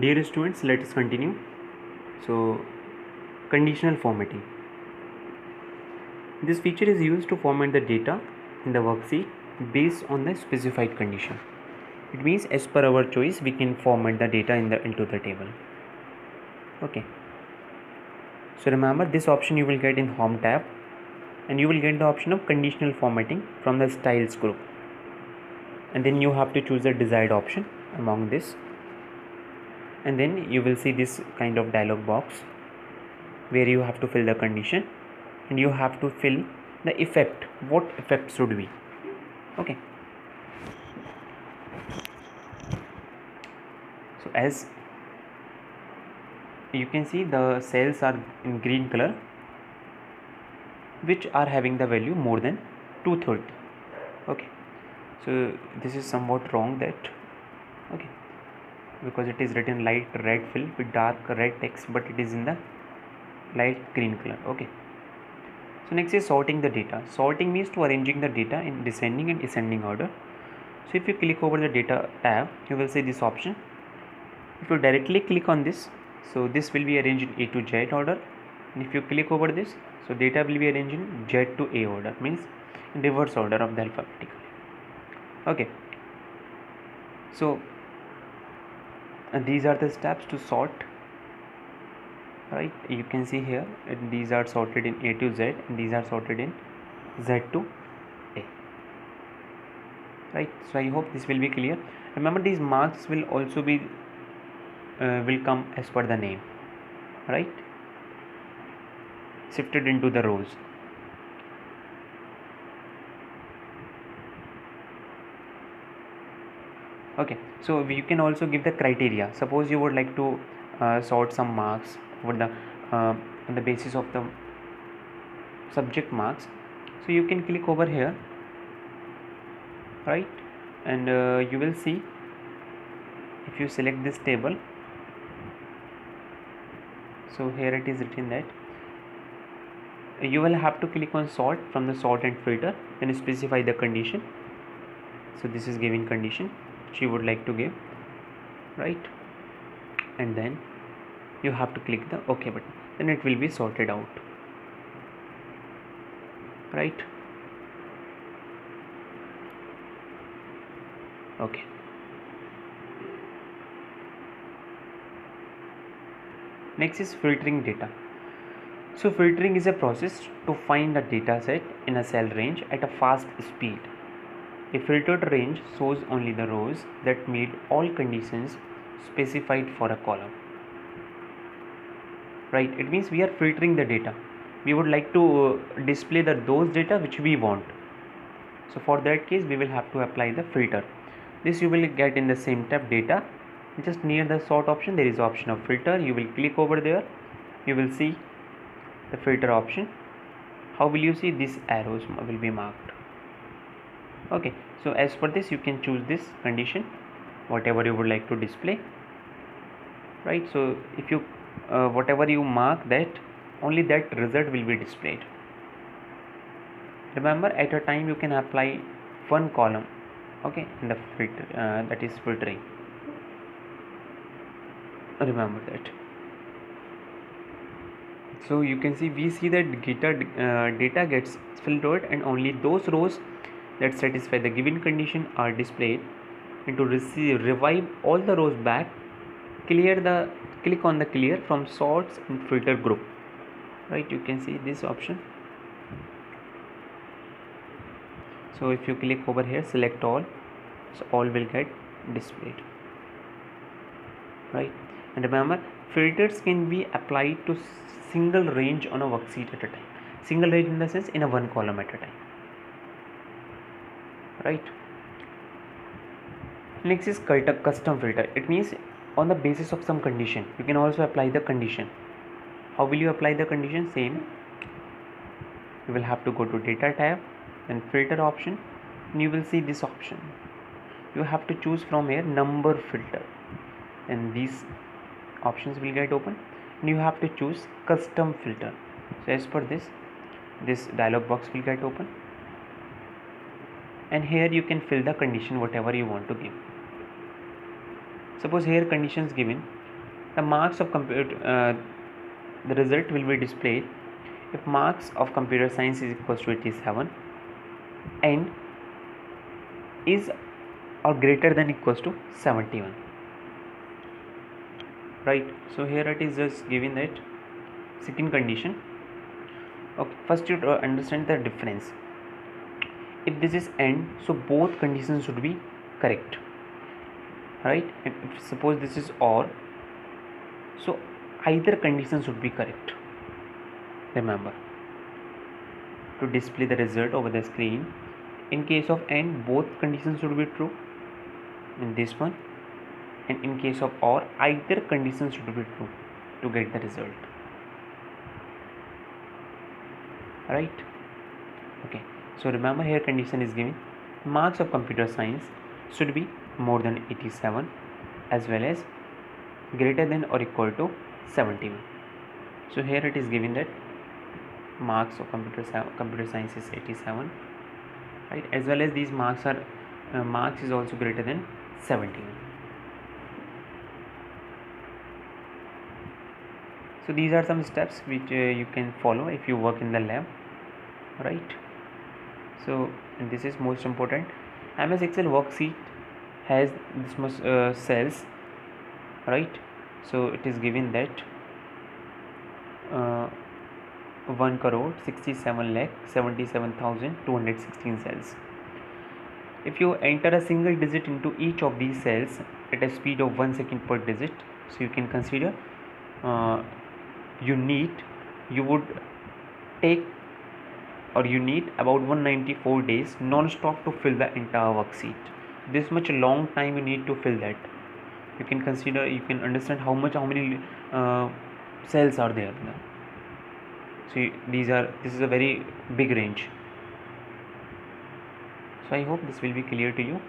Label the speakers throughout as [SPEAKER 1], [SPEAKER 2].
[SPEAKER 1] Dear students, let us continue. So, conditional formatting. This feature is used to format the data in the worksheet based on the specified condition. It means as per our choice, we can format the data into the table. Okay. So remember, this option you will get in Home tab, and you will get the option of conditional formatting from the Styles group. And then you have to choose the desired option among this. And then you will see this kind of dialog box where you have to fill the condition and you have to fill the effect. What effect should be? Okay. So as you can see, the cells are in green color, which are having the value more than 230. Okay. So this is somewhat wrong, that okay, because it is written light red fill with dark red text, but it is in the light green color. Okay. So next is sorting the data. Sorting means to arranging the data in descending and ascending order. So if you click over the data tab, you will see this option. If you directly click on this, so this will be arranged in A to Z order, and if you click over this, so data will be arranged in Z to A order, means in reverse order of the alphabetical. Okay. So these are the steps to sort. Right, you can see here these are sorted in A to Z and these are sorted in Z to A. Right, so I hope this will be clear. Remember, these marks will also be will come as per the name, right, shifted into the rows. Okay, so you can also give the criteria. Suppose you would like to sort some marks over the on the basis of the subject marks, so you can click over here, right, and you will see, if you select this table, so here it is written that you will have to click on sort from the sort and filter, then specify the condition. So this is giving condition which you would like to give, right, and then you have to click the OK button, then it will be sorted out, right. Okay. Next is filtering data. So filtering is a process to find a data set in a cell range at a fast speed. A filtered range shows only the rows that meet all conditions specified for a column. Right, it means we are filtering the data. We would like to display those data which we want. So for that case, we will have to apply the filter. This you will get in the same tab, data. Just near the sort option, there is option of filter. You will click over there. You will see the filter option. How will you see? These arrows will be marked. Okay, so as per this, you can choose this condition, whatever you would like to display, right. So if you whatever you mark, that only that result will be displayed. Remember, at a time you can apply one column, okay, in the filter, that is filtering. Remember that. So you can see, we see that data gets filtered and only those rows that satisfy the given condition are displayed. And to revive all the rows back, click on the clear from sorts and filter group, right. You can see this option. So if you click over here, select all, so all will get displayed, right. And remember, filters can be applied to single range on a worksheet at a time. Single range in the sense in a one column at a time, right. Next is custom filter. It means on the basis of some condition, you can also apply the condition. How will you apply the condition? Same, you will have to go to data tab and filter option, and you will see this option. You have to choose from here number filter, and these options will get open, and you have to choose custom filter. So as per this dialog box will get open, and here you can fill the condition whatever you want to give. Suppose here conditions given The marks of the result will be displayed if marks of computer science is equals to 87 and is or greater than equals to 71. Right, so here it is just given that second condition. Okay, first you understand the difference. If this is AND, so both conditions should be correct, right? And if suppose this is OR, so either condition should be correct. Remember to display the result over the screen. In case of AND, both conditions should be true in this one, and in case of OR, either condition should be true to get the result. Right? Okay, so remember here condition is given marks of computer science should be more than 87 as well as greater than or equal to 71. So here it is given that marks of computer science is 87, right, as well as these marks are marks is also greater than 71. So these are some steps which you can follow if you work in the lab, right? So and this is most important. MS Excel worksheet has this much cells, right? So it is given that 1,67,77,216 cells. If you enter a single digit into each of these cells at a speed of 1 second per digit, so you can consider you would take or you need about 194 days non-stop to fill the entire worksheet. This much long time you need to fill that. You can consider, you can understand how many cells are there now. So this is a very big range. So I hope this will be clear to you.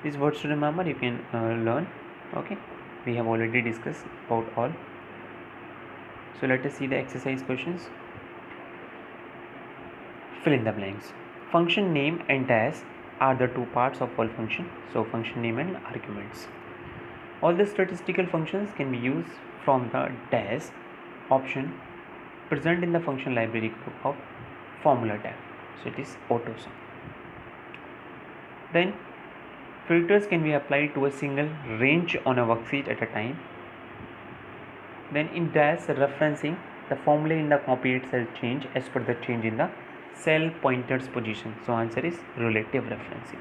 [SPEAKER 1] These words to remember, you can learn. Okay, we have already discussed about all. So let us see the exercise questions. Fill in the blanks. Function name and dash are the two parts of all function. So function name and arguments. All the statistical functions can be used from the dash option present in the function library group of formula tab. So it is AutoSum. Then filters can be applied to a single range on a worksheet at a time. Then in dash referencing, the formula in the copied cell change as per the change in the cell pointer's position. So answer is relative referencing.